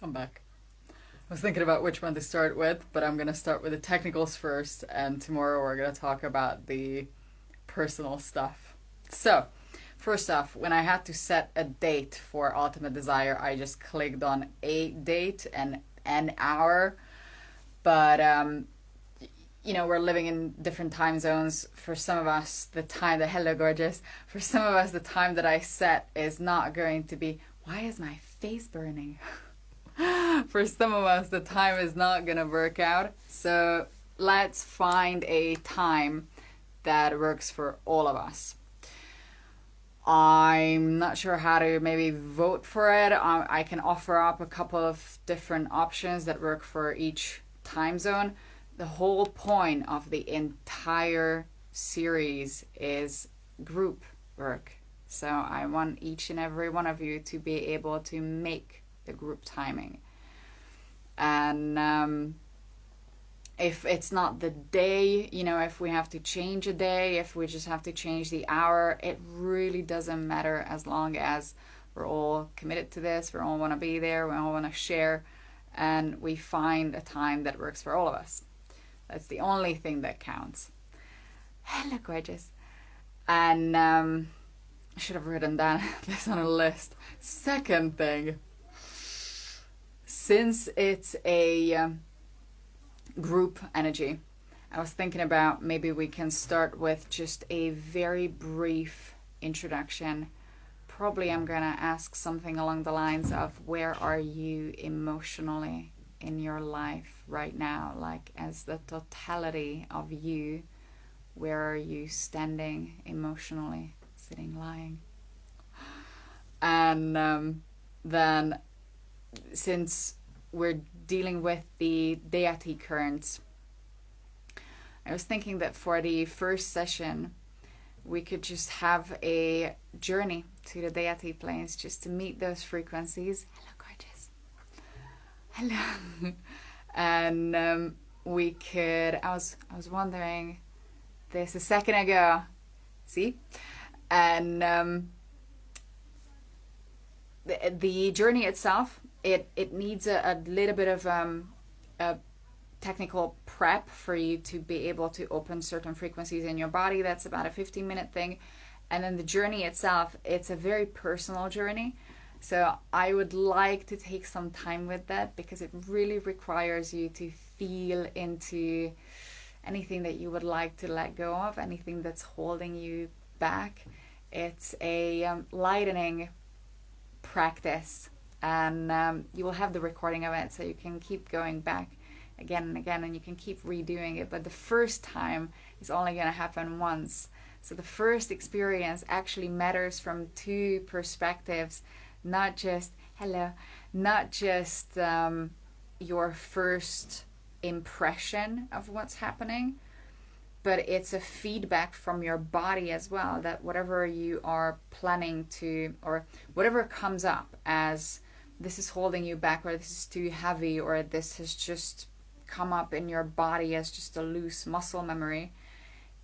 I'm back. I was thinking about which one to start with, but I'm going to start with the technicals first, and tomorrow we're going to talk about the personal stuff. So, first off, when I had to set a date for Ultimate Desire, I just clicked on a date and an hour, but we're living in different time zones. For some of us, hello gorgeous, for some of us, the time that I set is not going to be, why is my face burning? For some of us, the time is not going to work out. So let's find a time that works for all of us. I'm not sure how to maybe vote for it. I can offer up a couple of different options that work for each time zone. The whole point of the entire series is group work. So I want each and every one of you to be able to make the group timing. And if it's not the day, if we have to change a day, if we just have to change the hour, it really doesn't matter as long as we're all committed to this, we all want to be there, we all want to share, and we find a time that works for all of us. That's the only thing that counts. Hello, gorgeous. And I should have written down this on a list. Second thing, since it's a group energy, I was thinking about maybe we can start with just a very brief introduction. Probably I'm going to ask something along the lines of, where are you emotionally in your life right now? Like, as the totality of you, where are you standing emotionally, sitting, lying? And then, since we're dealing with the deity currents, I was thinking that for the first session, we could just have a journey to the deity planes, just to meet those frequencies. Hello, gorgeous. Hello. And we could, I was wondering this a second ago. See? And the journey itself, it needs a little bit of a technical prep for you to be able to open certain frequencies in your body. That's about a 15-minute thing. And then the journey itself, it's a very personal journey. So I would like to take some time with that, because it really requires you to feel into anything that you would like to let go of, anything that's holding you back. It's a lightening practice, and you will have the recording of it, so you can keep going back again and again, and you can keep redoing it. But the first time is only going to happen once. So the first experience actually matters from two perspectives, not just your first impression of what's happening, but it's a feedback from your body as well, that whatever you are planning to, or whatever comes up as this is holding you back, or this is too heavy, or this has just come up in your body as just a loose muscle memory,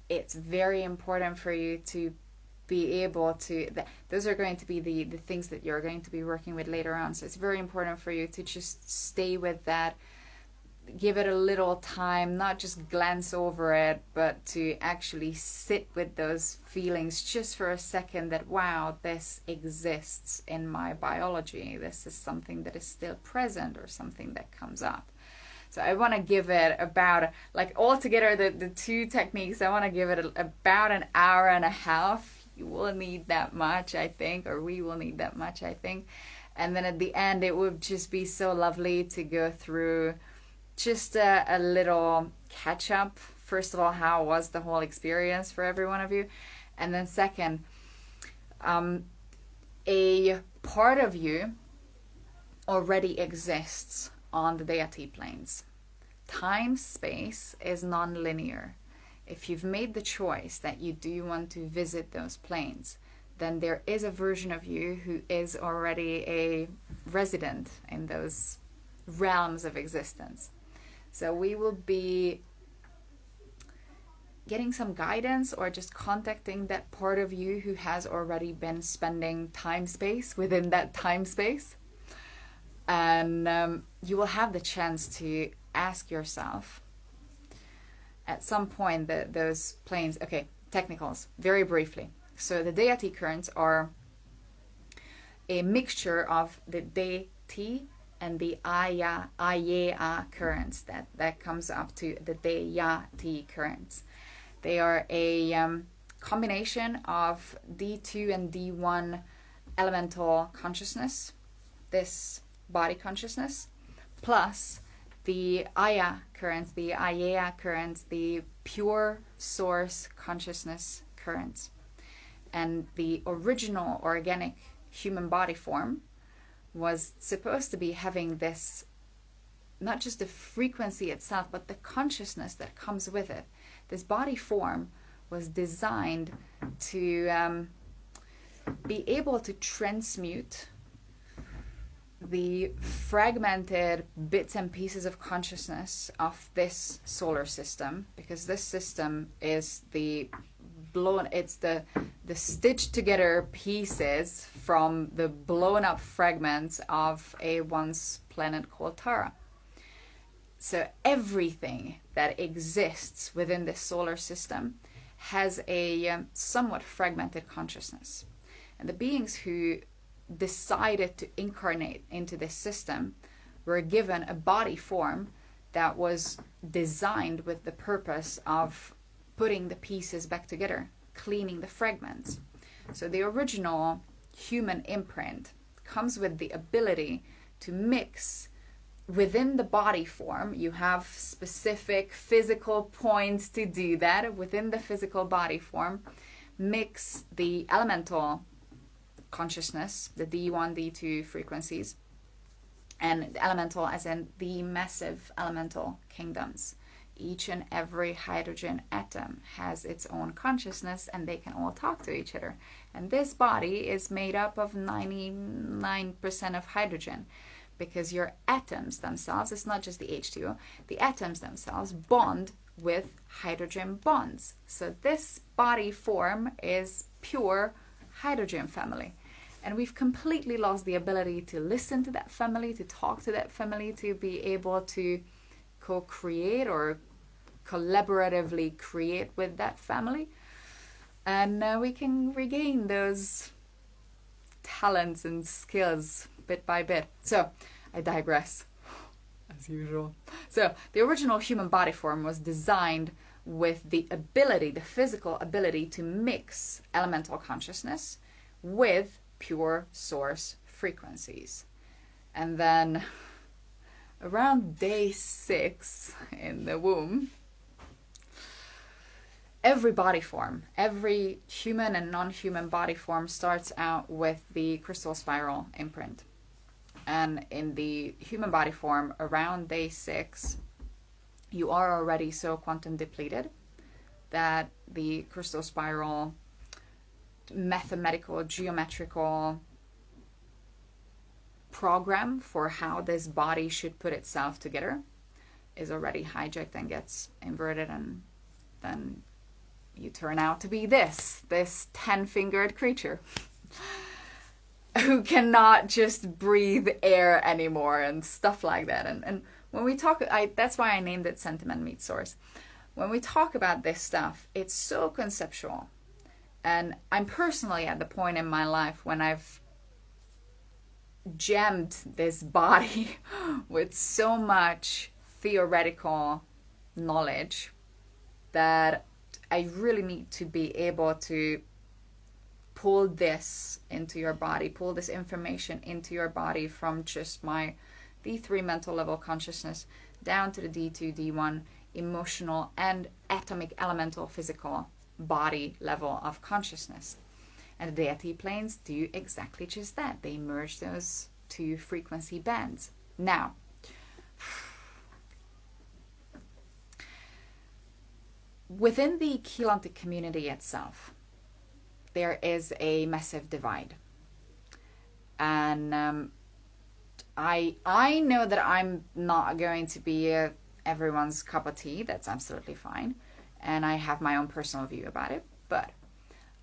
it's very important for you to be able to, those are going to be the things that you're going to be working with later on. So it's very important for you to just stay with that, give it a little time, not just glance over it, but to actually sit with those feelings just for a second, that wow, this exists in my biology, this is something that is still present, or something that comes up. So I want to give it about, like, altogether the two techniques, I want to give it about an hour and a half. You will need that much, I think, or we will need that much, I think. And then at the end, it would just be so lovely to go through just a little catch up. First of all, how was the whole experience for every one of you? And then second, a part of you already exists on the deity planes. Time space is non-linear. If you've made the choice that you do want to visit those planes, then there is a version of you who is already a resident in those realms of existence. So we will be getting some guidance, or just contacting that part of you who has already been spending time space within that time space. And you will have the chance to ask yourself at some point that those planes, okay, technicals, very briefly. So the deity currents are a mixture of the deity and the Aya currents that comes up to the deity currents. They are a combination of D2 and D1 elemental consciousness, this body consciousness, plus the Aya currents, the Aya currents, the pure source consciousness currents. And the original organic human body form was supposed to be having this, not just the frequency itself, but the consciousness that comes with it. This body form was designed to be able to transmute the fragmented bits and pieces of consciousness of this solar system, because this system is it's the stitched together pieces from the blown up fragments of a once planet called Tara. So everything that exists within this solar system has a somewhat fragmented consciousness. And the beings who decided to incarnate into this system were given a body form that was designed with the purpose of putting the pieces back together, cleaning the fragments. So the original human imprint comes with the ability to mix within the body form. You have specific physical points to do that within the physical body form. Mix the elemental consciousness, the D1, D2 frequencies, and the elemental as in the massive elemental kingdoms. Each and every hydrogen atom has its own consciousness, and they can all talk to each other. And this body is made up of 99% of hydrogen, because your atoms themselves, it's not just the H2O, the atoms themselves bond with hydrogen bonds. So this body form is pure hydrogen family. And we've completely lost the ability to listen to that family, to talk to that family, to be able to co-create or collaboratively create with that family. And we can regain those talents and skills bit by bit. So I digress, as usual. So the original human body form was designed with the ability, the physical ability, to mix elemental consciousness with pure source frequencies. And then around day 6 in the womb, every body form, every human and non-human body form starts out with the crystal spiral imprint. And in the human body form, around day 6, you are already so quantum depleted that the crystal spiral mathematical, geometrical program for how this body should put itself together is already hijacked and gets inverted, and then you turn out to be this 10-fingered creature who cannot just breathe air anymore and stuff like that. And when we talk, that's why I named it Sentiment Meets Source. When we talk about this stuff, it's so conceptual. And I'm personally at the point in my life when I've jammed this body with so much theoretical knowledge that I really need to be able to pull this into your body, pull this information into your body from just my D3 mental level consciousness down to the D2, D1 emotional and atomic elemental physical body level of consciousness. And the deity planes do exactly just that. They merge those two frequency bands. Now, within the Keylontic community itself, there is a massive divide. And I know that I'm not going to be everyone's cup of tea. That's absolutely fine. And I have my own personal view about it. But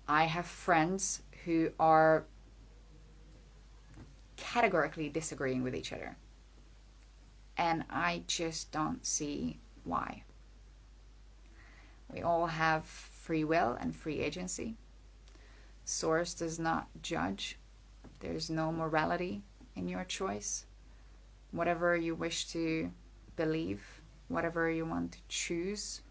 I have friends who are categorically disagreeing with each other. And I just don't see why. We all have free will and free agency. Source does not judge. There's no morality in your choice. Whatever you wish to believe, whatever you want to choose,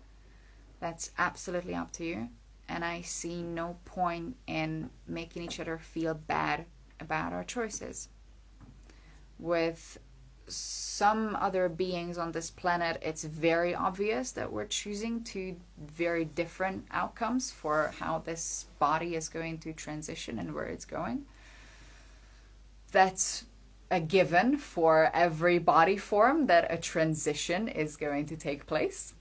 that's absolutely up to you. And I see no point in making each other feel bad about our choices. With some other beings on this planet, it's very obvious that we're choosing two very different outcomes for how this body is going to transition and where it's going. That's a given for every body form, that a transition is going to take place.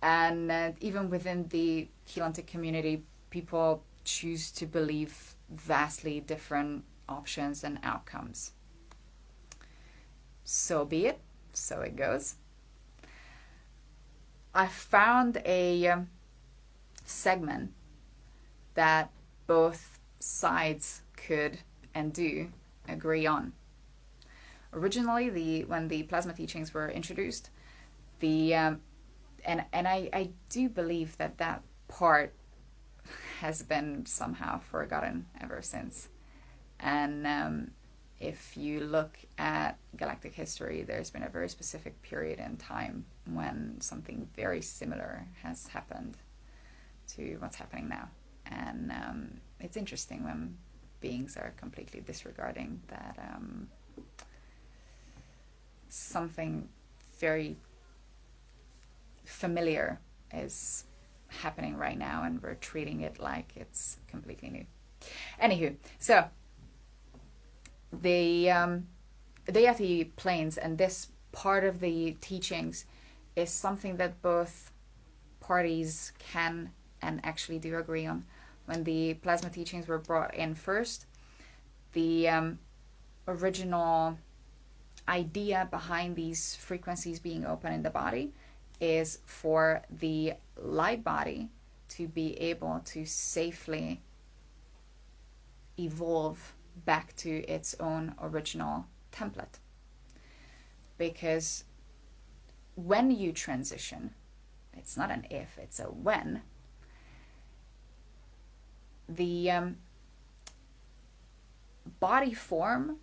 And even within the Keylontic community, people choose to believe vastly different options and outcomes. So be it. So it goes. I found a segment that both sides could and do agree on. Originally, when the plasma teachings were introduced, and I do believe that part has been somehow forgotten ever since. And if you look at galactic history, there's been a very specific period in time when something very similar has happened to what's happening now. And it's interesting when beings are completely disregarding that something very familiar is happening right now, and we're treating it like it's completely new. Anywho, so the Deity planes and this part of the teachings is something that both parties can and actually do agree on. When the plasma teachings were brought in first, the original idea behind these frequencies being open in the body is for the light body to be able to safely evolve back to its own original template. Because when you transition, it's not an if, it's a when, the body form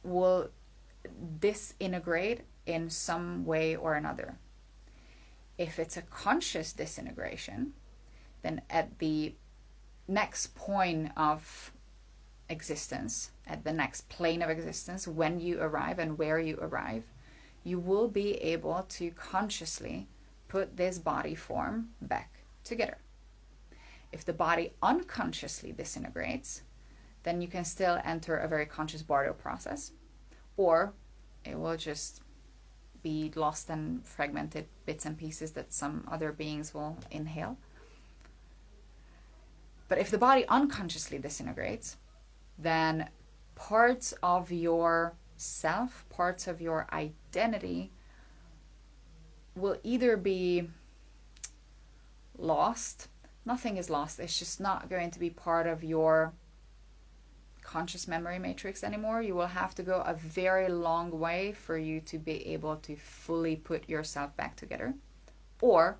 will disintegrate in some way or another. If it's a conscious disintegration, then at the next point of existence, at the next plane of existence, when you arrive and where you arrive, you will be able to consciously put this body form back together. If the body unconsciously disintegrates, then you can still enter a very conscious bardo process, or it will just be lost and fragmented bits and pieces that some other beings will inhale. But if the body unconsciously disintegrates, then parts of your self, parts of your identity will either be lost. Nothing is lost. It's just not going to be part of your conscious memory matrix anymore. You will have to go a very long way for you to be able to fully put yourself back together. Or,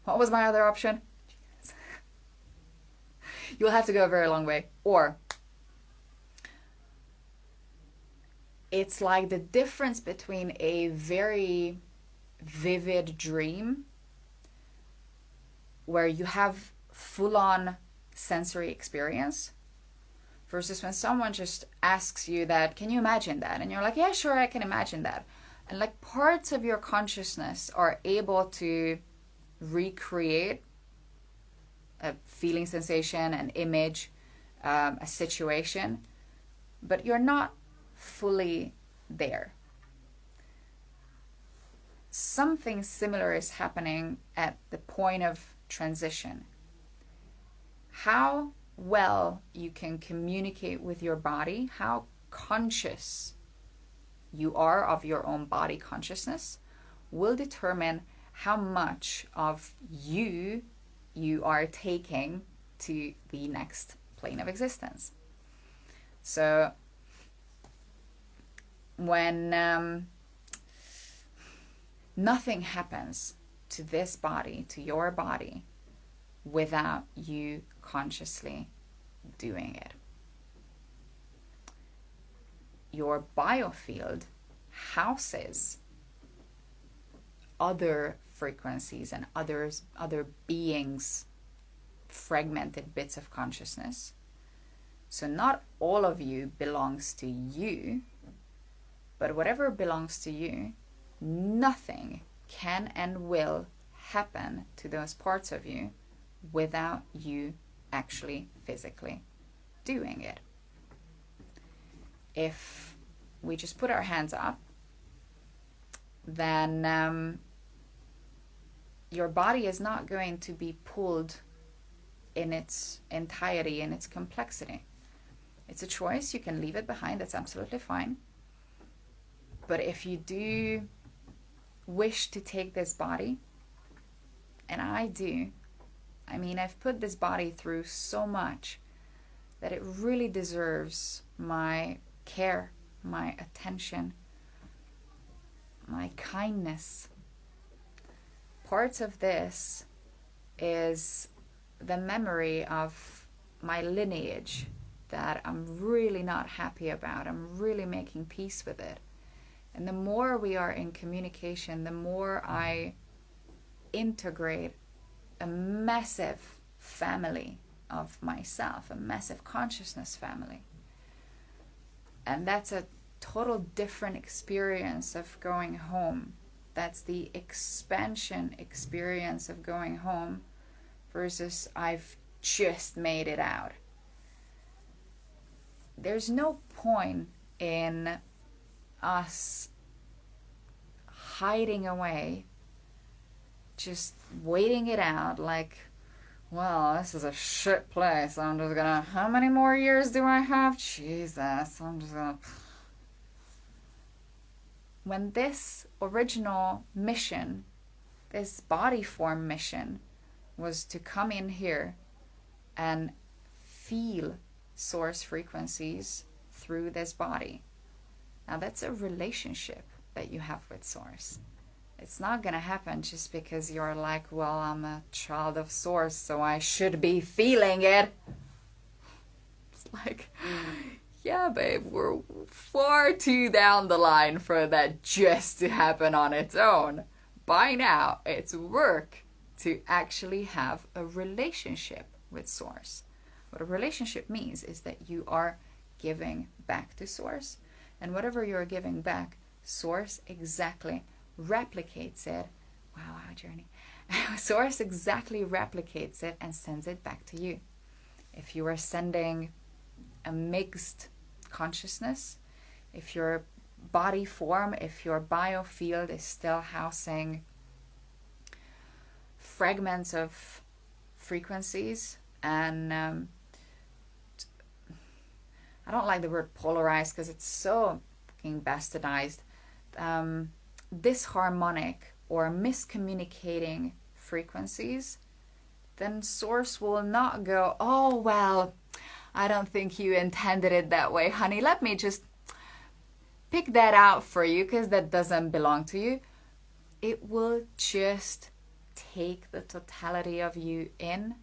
what was my other option? You'll have to go a very long way. Or, it's like the difference between a very vivid dream where you have full-on sensory experience versus when someone just asks you that, can you imagine that? And you're like, yeah, sure, I can imagine that. And like parts of your consciousness are able to recreate a feeling, sensation, an image, a situation, but you're not fully there. Something similar is happening at the point of transition. How well you can communicate with your body, how conscious you are of your own body consciousness, will determine how much of you are taking to the next plane of existence. So when nothing happens to this body, to your body, without you consciously doing it. Your biofield houses other frequencies and other beings, fragmented bits of consciousness. So not all of you belongs to you, but whatever belongs to you, nothing can and will happen to those parts of you without you actually physically doing it. If we just put our hands up, then your body is not going to be pulled in its entirety, in its complexity. It's a choice. You can leave it behind. That's absolutely fine. But if you do wish to take this body, and I do, I mean, I've put this body through so much that it really deserves my care, my attention, my kindness. Parts of this is the memory of my lineage that I'm really not happy about. I'm really making peace with it. And the more we are in communication, the more I integrate a massive family of myself, a massive consciousness family. And that's a total different experience of going home. That's the expansion experience of going home versus I've just made it out. There's no point in us hiding away, just waiting it out like, well, this is a shit place. I'm just gonna, how many more years do I have? Jesus, I'm just gonna... When this original mission, this body form mission, was to come in here and feel source frequencies through this body. Now that's a relationship that you have with source. It's not gonna happen just because you're like, well, I'm a child of source, so I should be feeling it. It's like, yeah, babe, we're far too down the line for that just to happen on its own. By now, it's work to actually have a relationship with source. What a relationship means is that you are giving back to source, and whatever you're giving back, source exactly replicates it. Wow, journey. Source exactly replicates it and sends it back to you. If you are sending a mixed consciousness, if your body form, if your biofield is still housing fragments of frequencies, and I don't like the word polarized because it's so fucking bastardized, disharmonic or miscommunicating frequencies, then source will not go, oh, well, I don't think you intended it that way, honey. Let me just pick that out for you because that doesn't belong to you. It will just take the totality of you in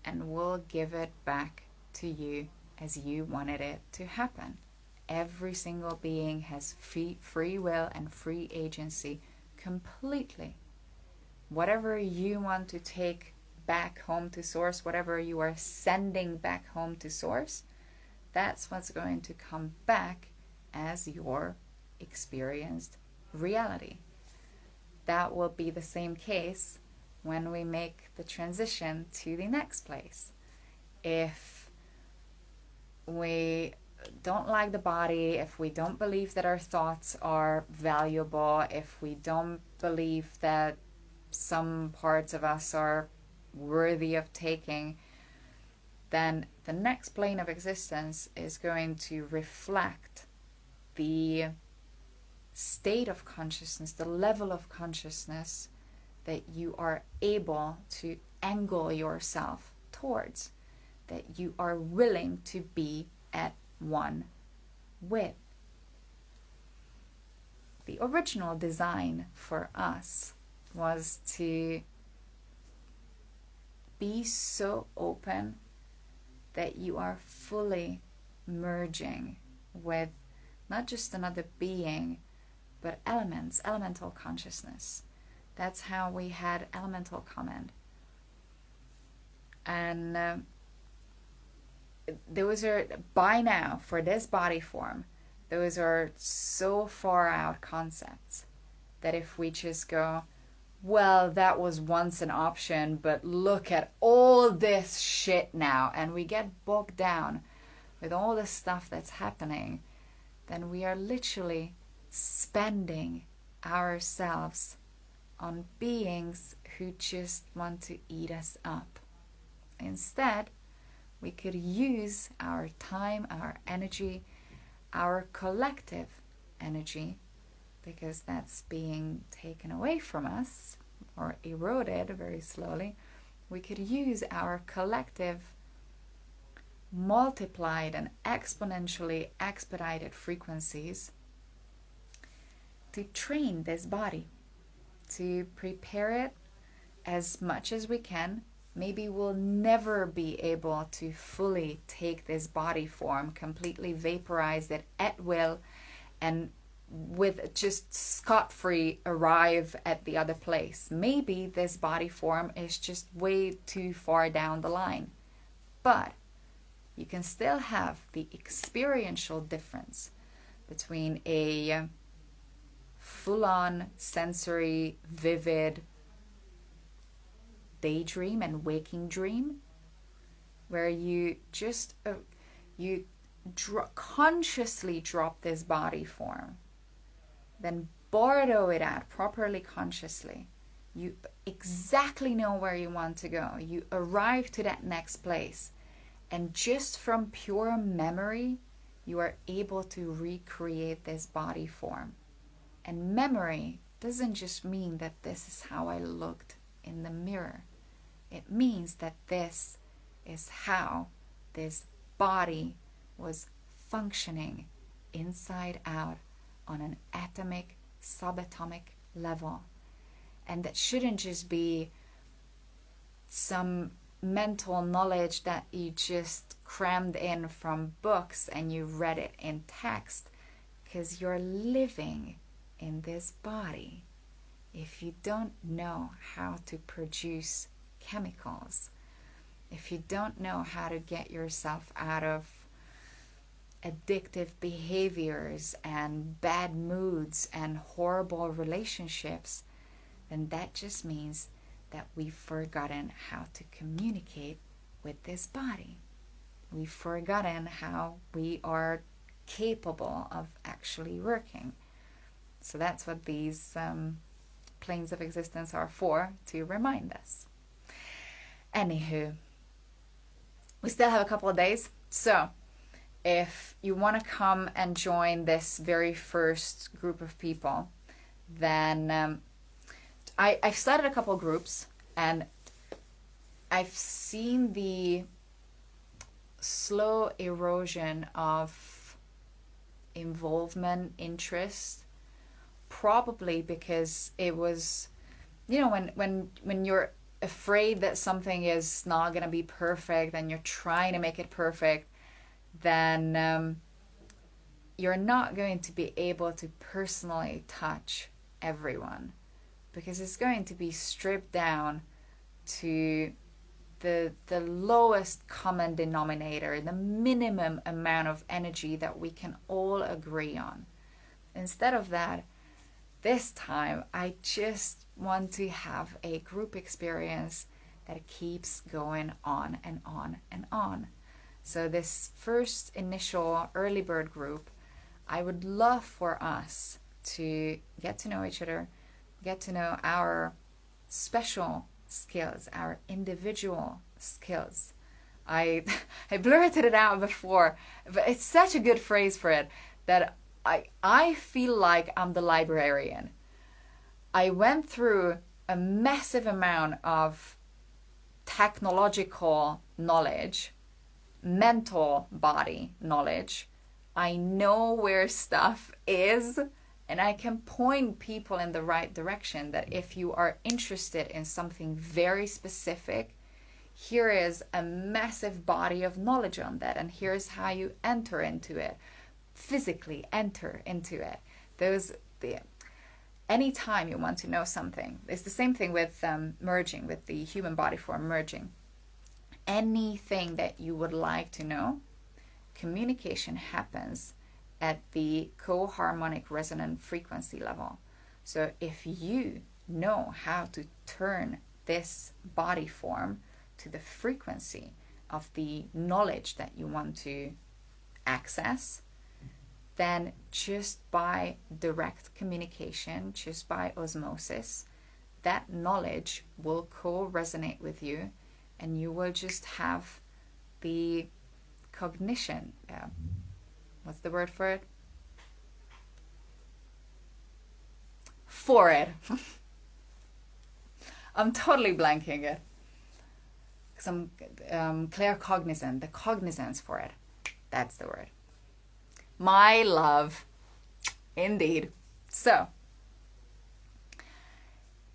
and will give it back to you as you wanted it to happen. Every single being has free will and free agency completely. Whatever you want to take back home to source, whatever you are sending back home to source, that's what's going to come back as your experienced reality. That will be the same case when we make the transition to the next place. If we don't like the body, if we don't believe that our thoughts are valuable, if we don't believe that some parts of us are worthy of taking, then the next plane of existence is going to reflect the state of consciousness, the level of consciousness that you are able to angle yourself towards. that you are willing to be at one with. The original design for us was to be so open that you are fully merging with not just another being, but elements, elemental consciousness. That's how we had elemental command. And those are, by now, for this body form, those are so far out concepts that if we just go, well, that was once an option, but look at all this shit now, and we get bogged down with all the stuff that's happening, then we are literally spending ourselves on beings who just want to eat us up. Instead, we could use our time, our energy, our collective energy, because that's being taken away from us or eroded very slowly. We could use our collective multiplied and exponentially expedited frequencies to train this body, to prepare it as much as we can. Maybe we'll never be able to fully take this body form, completely vaporize it at will, and with just scot-free arrive at the other place. Maybe this body form is just way too far down the line. But you can still have the experiential difference between a full-on sensory, vivid daydream and waking dream, where you just consciously drop this body form, then borrow it out properly consciously. You exactly know where you want to go. You arrive to that next place, and just from pure memory, you are able to recreate this body form. And memory doesn't just mean that this is how I looked in the mirror. It means that this is how this body was functioning inside out on an atomic, subatomic level. And that shouldn't just be some mental knowledge that you just crammed in from books and you read it in text, because you're living in this body. If you don't know how to produce chemicals, if you don't know how to get yourself out of addictive behaviors and bad moods and horrible relationships, then that just means that we've forgotten how to communicate with this body. We've forgotten how we are capable of actually working. So that's what these planes of existence are for, to remind us. Anywho, we still have a couple of days. So if you want to come and join this very first group of people, then I've started a couple of groups, and I've seen the slow erosion of involvement, interest, probably because it was, you know, when you're afraid that something is not going to be perfect and you're trying to make it perfect, then you're not going to be able to personally touch everyone, because it's going to be stripped down to the lowest common denominator, the minimum amount of energy that we can all agree on. Instead of that, this time I just want to have a group experience that keeps going on and on and on. So this first initial early bird group, I would love for us to get to know each other, get to know our special skills, our individual skills. I blurted it out before, but it's such a good phrase for it that I feel like I'm the librarian. I went through a massive amount of technological knowledge mental body knowledge. I know where stuff is, and I can point people in the right direction, that if you are interested in something very specific, here is a massive body of knowledge on that, and here's how you enter into it, physically enter into it. Anytime you want to know something, it's the same thing with merging, with the human body form merging. Anything that you would like to know, communication happens at the co-harmonic resonant frequency level. So if you know how to turn this body form to the frequency of the knowledge that you want to access, then just by direct communication, just by osmosis, that knowledge will co-resonate with you, and you will just have the cognition. What's the word for it? For it. I'm totally blanking it. Because I'm claircognizant, the cognizance for it. That's the word. My love, indeed. So,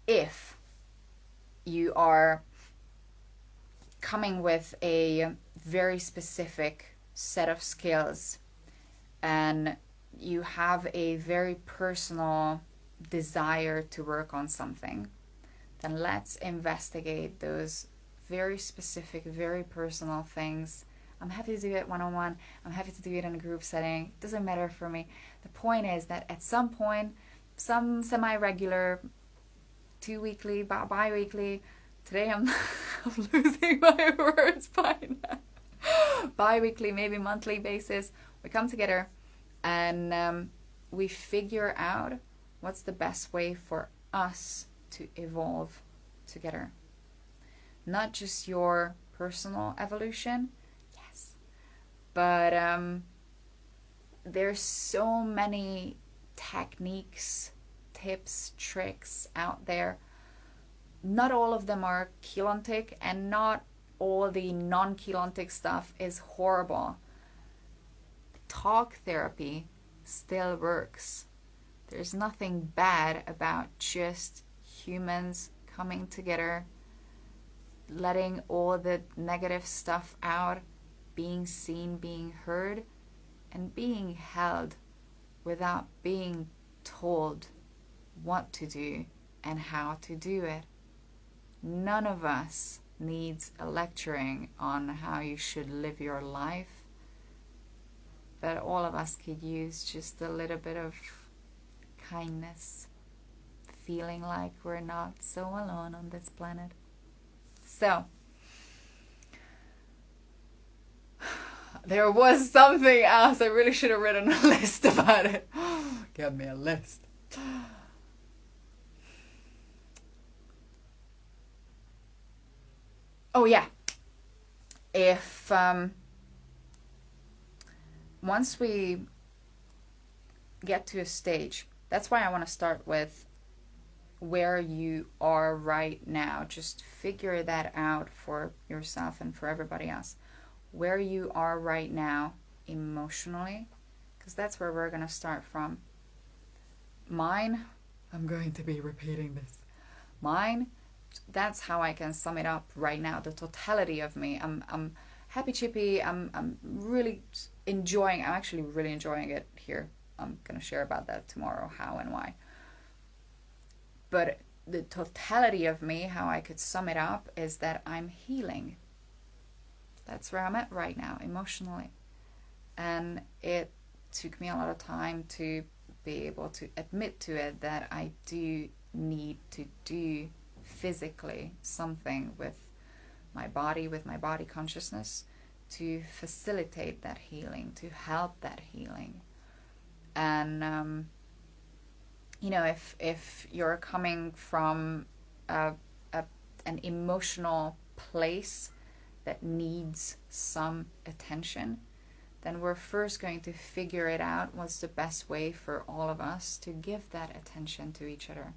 if you are coming with a very specific set of skills and you have a very personal desire to work on something, then let's investigate those very specific, very personal things. I'm happy to do it one-on-one. I'm happy to do it in a group setting. It doesn't matter for me. The point is that at some point, some semi-regular, 2-weekly, bi-weekly, today I'm losing my words by now. Bi-weekly, maybe monthly basis, we come together and we figure out what's the best way for us to evolve together. Not just your personal evolution, but there's so many techniques, tips, tricks out there. Not all of them are chelantic, and not all the non-chelantic stuff is horrible. Talk therapy still works. There's nothing bad about just humans coming together, letting all the negative stuff out, being seen, being heard, and being held without being told what to do and how to do it. None of us needs a lecturing on how you should live your life, but all of us could use just a little bit of kindness, feeling like we're not so alone on this planet. So, there was something else. I really should have written a list about it. Give me a list. Oh yeah. If once we get to a stage, that's why I want to start with where you are right now. Just figure that out for yourself and for everybody else. Where you are right now emotionally, because that's where we're going to start from. Mine, I'm going to be repeating this. Mine, that's how I can sum it up right now. The totality of me. I'm happy chippy. I'm really enjoying. I'm actually really enjoying it here. I'm going to share about that tomorrow, how and why. But the totality of me, how I could sum it up, is that I'm healing. That's where I'm at right now, emotionally. And it took me a lot of time to be able to admit to it that I do need to do physically something with my body consciousness, to facilitate that healing, to help that healing. And, if you're coming from an emotional place that needs some attention, then we're first going to figure it out what's the best way for all of us to give that attention to each other.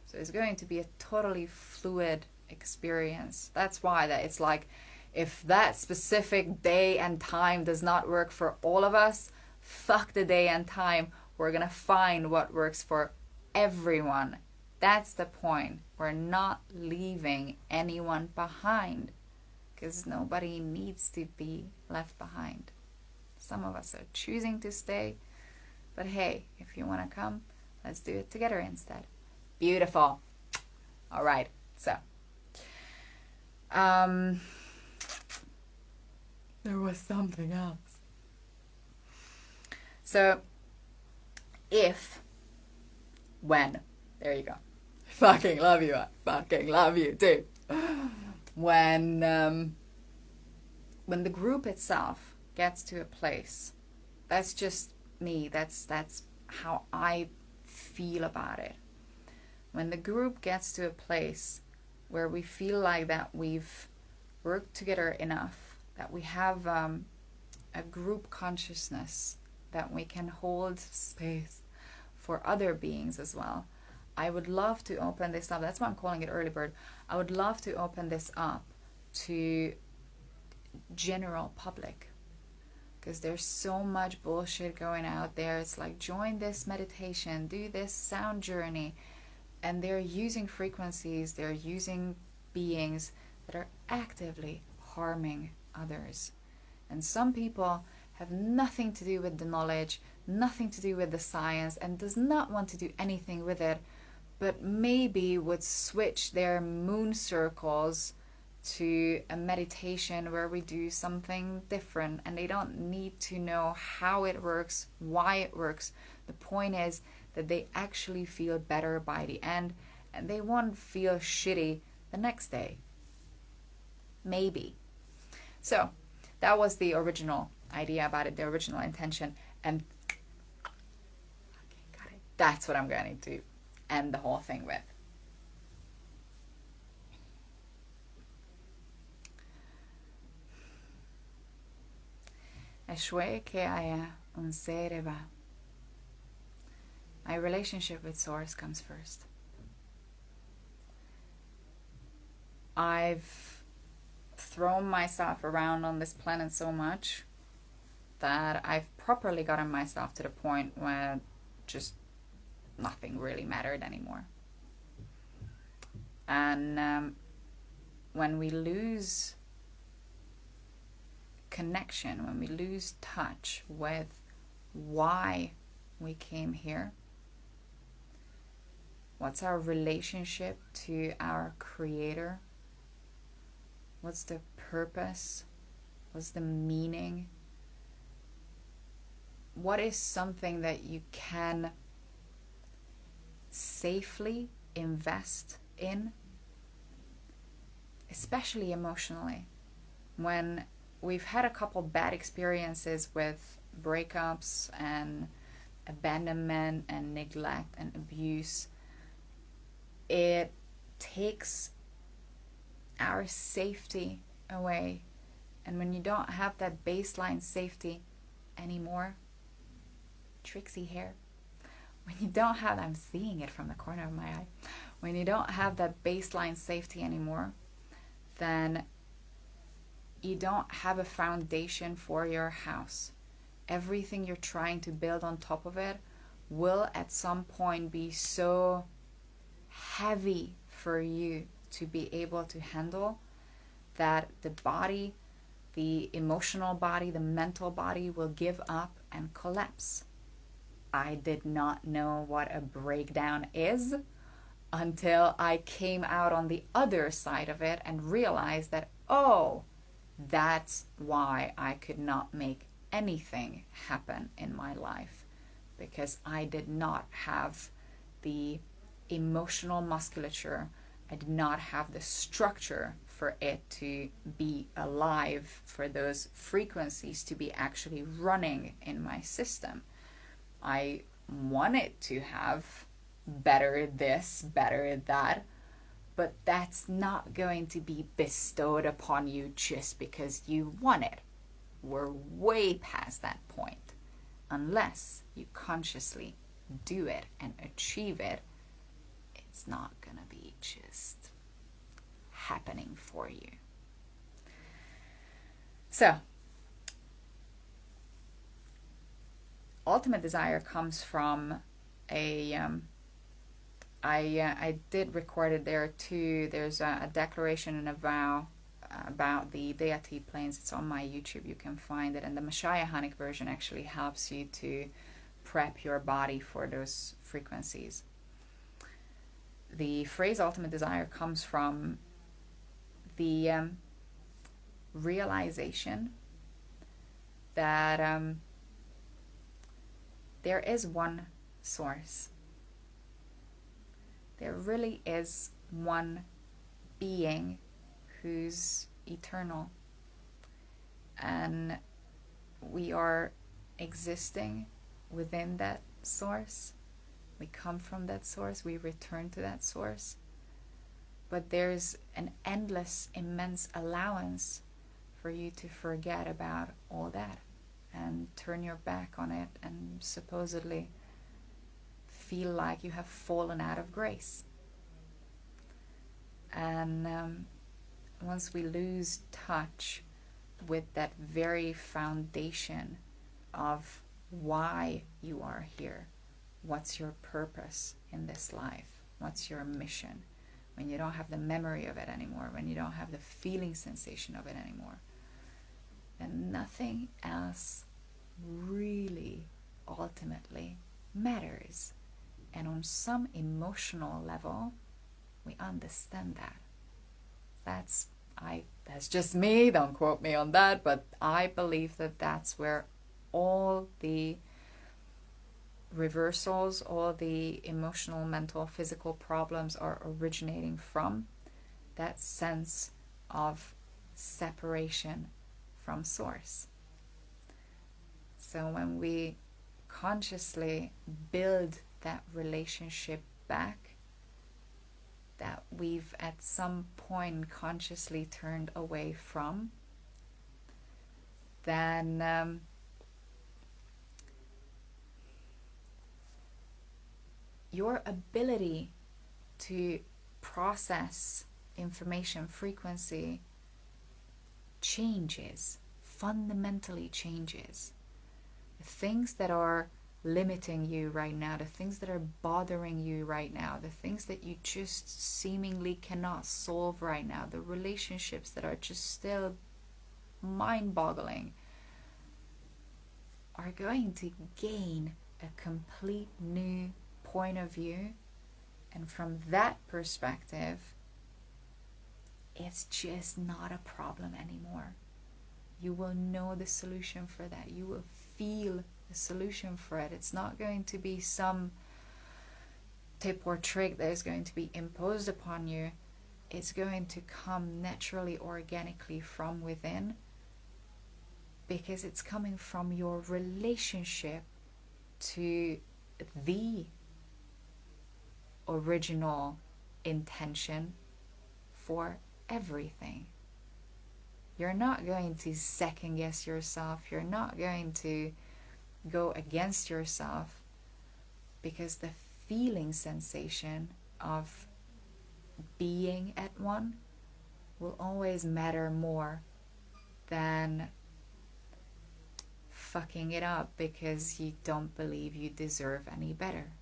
So it's going to be a totally fluid experience. That's why that it's like If that specific day and time does not work for all of us, fuck the day and time. We're gonna find what works for everyone. That's the point. We're not leaving anyone behind, because nobody needs to be left behind. Some of us are choosing to stay, but hey, if you want to come, let's do it together instead. Beautiful. All right, so there was something else. So when, there you go. Fucking love you. I fucking love you too. When the group itself gets to a place, that's just me. That's how I feel about it. When the group gets to a place where we feel like that we've worked together enough, that we have a group consciousness, that we can hold space for other beings as well. I would love to open this up. That's why I'm calling it Early Bird. I would love to open this up to general public, because there's so much bullshit going out there. It's like, join this meditation, do this sound journey, and they're using frequencies, they're using beings that are actively harming others. And some people have nothing to do with the knowledge, nothing to do with the science, and does not want to do anything with it, but maybe would switch their moon circles to a meditation where we do something different, and they don't need to know how it works, why it works. The point is that they actually feel better by the end, and they won't feel shitty the next day. Maybe. So that was the original idea about it, the original intention, and okay, got it. That's what I'm going to end the whole thing with. Eshwe ke aya unsereva. My relationship with Source comes first. I've thrown myself around on this planet so much that I've properly gotten myself to the point where just nothing really mattered anymore. And when we lose connection, when we lose touch with why we came here, what's our relationship to our Creator, what's the purpose, what's the meaning, what is something that you can safely invest in, especially emotionally, when we've had a couple bad experiences with breakups and abandonment and neglect and abuse. It takes our safety away, and when you don't have that baseline safety anymore, Trixie here, when you don't have, I'm seeing it from the corner of my eye, when you don't have that baseline safety anymore, then you don't have a foundation for your house. Everything you're trying to build on top of it will at some point be so heavy for you to be able to handle that the body, the emotional body, the mental body will give up and collapse. I did not know what a breakdown is until I came out on the other side of it and realized that, oh, that's why I could not make anything happen in my life, because I did not have the emotional musculature, I did not have the structure for it to be alive, for those frequencies to be actually running in my system. I wanted to have better this, better that, but that's not going to be bestowed upon you just because you want it. We're way past that point. Unless you consciously do it and achieve it, it's not gonna be just happening for you. So, ultimate desire comes from a I did record it there too. There's a declaration and a vow about the deity planes. It's on my YouTube. You can find it, and the Messiahanic version actually helps you to prep your body for those frequencies. The phrase ultimate desire comes from the realization that there is one source. There really is one being who's eternal, and we are existing within that source. We come from that source, we return to that source, but there's an endless, immense allowance for you to forget about all that and turn your back on it and supposedly feel like you have fallen out of grace. And once we lose touch with that very foundation of why you are here, what's your purpose in this life, what's your mission, when you don't have the memory of it anymore, when you don't have the feeling sensation of it anymore, then nothing else really ultimately matters. And on some emotional level, we understand that. That's just me, don't quote me on that, but I believe that that's where all the reversals, all the emotional, mental, physical problems are originating from. That sense of separation from source. So when we consciously build that relationship back that we've at some point consciously turned away from, then your ability to process information frequency changes, fundamentally changes. The things that are limiting you right now, the things that are bothering you right now, the things that you just seemingly cannot solve right now, the relationships that are just still mind-boggling, are going to gain a complete new point of view. And from that perspective, it's just not a problem anymore. You will know the solution for that. You will feel the solution for it. It's not going to be some tip or trick that is going to be imposed upon you. It's going to come naturally, organically from within, because it's coming from your relationship to the original intention for everything. You're not going to second guess yourself. You're not going to go against yourself, because the feeling sensation of being at one will always matter more than fucking it up because you don't believe you deserve any better.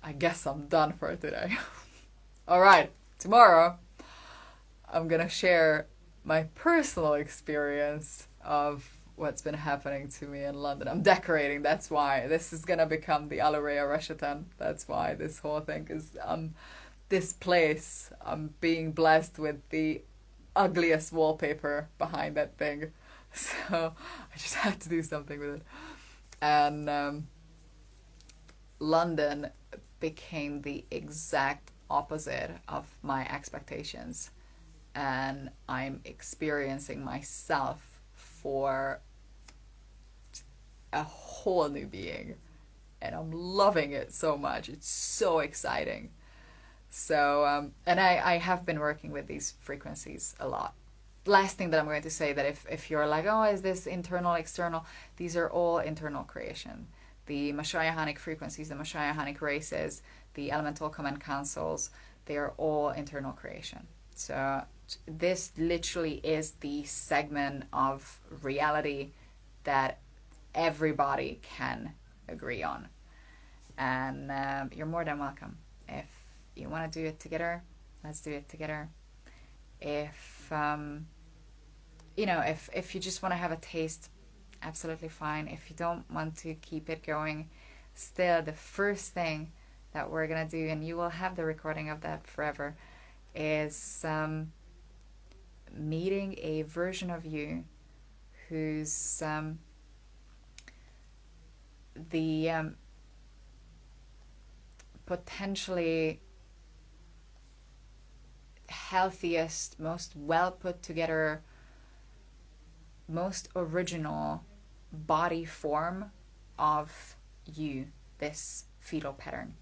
I guess I'm done for today. Alright, tomorrow I'm gonna share my personal experience of what's been happening to me in London. I'm decorating, that's why. This is gonna become the Alareya Rashatan. That's why this whole thing is this place. I'm being blessed with the ugliest wallpaper behind that thing. So I just had to do something with it. And London became the exact opposite of my expectations, and I'm experiencing myself for a whole new being, and I'm loving it so much. It's so exciting. So and I have been working with these frequencies a lot. Last thing that I'm going to say, that if you're like, oh, is this internal, external, these are all internal creation. The Messiahanic frequencies, the Messiahanic races, the elemental command councils, they are all internal creation. So this literally is the segment of reality that everybody can agree on. And you're more than welcome. If you want to do it together, let's do it together. If if you just want to have a taste, absolutely fine. If you don't want to keep it going, still the first thing that we're gonna do, and you will have the recording of that forever, is meeting a version of you who's the potentially healthiest, most well put together, most original body form of you, this fetal pattern.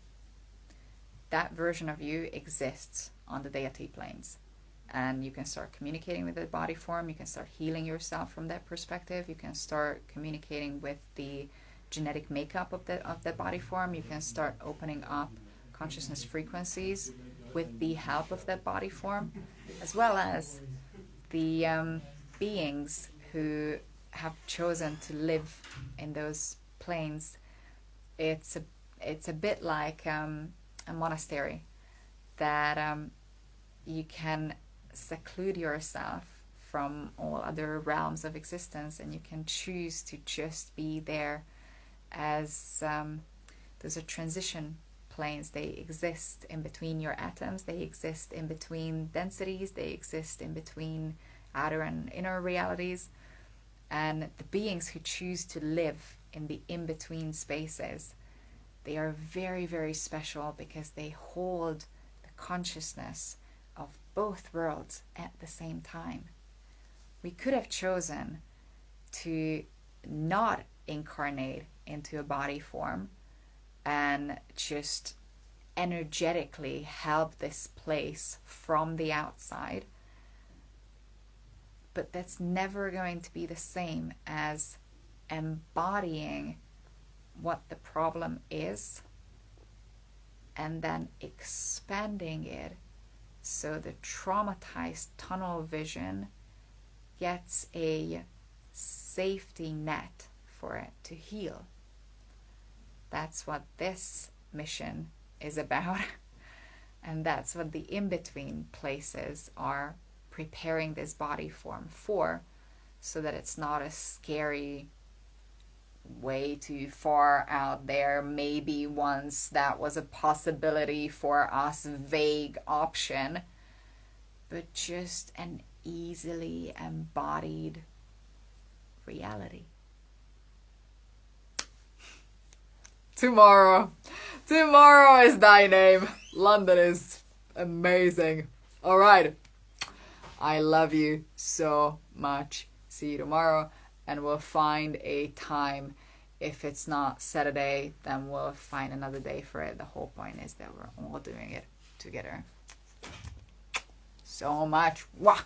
That version of you exists on the deity planes. And you can start communicating with the body form. You can start healing yourself from that perspective. You can start communicating with the genetic makeup of the body form. You can start opening up consciousness frequencies with the help of that body form, as well as the beings who have chosen to live in those planes. It's a bit like a monastery that you can seclude yourself from all other realms of existence, and you can choose to just be there as those are transition planes. They exist in between your atoms, they exist in between densities, they exist in between outer and inner realities. And the beings who choose to live in the in-between spaces, they are very, very special because they hold the consciousness of both worlds at the same time. We could have chosen to not incarnate into a body form and just energetically help this place from the outside. But that's never going to be the same as embodying what the problem is and then expanding it so the traumatized tunnel vision gets a safety net for it to heal. That's what this mission is about. And that's what the in-between places are preparing this body form for, so that it's not a scary, way too far out there, maybe once that was a possibility for us, vague option, but just an easily embodied reality. Tomorrow is thy name. London is amazing. All right. I love you so much. See you tomorrow, and we'll find a time. If it's not Saturday, then we'll find another day for it. The whole point is that we're all doing it together. So much. Wah!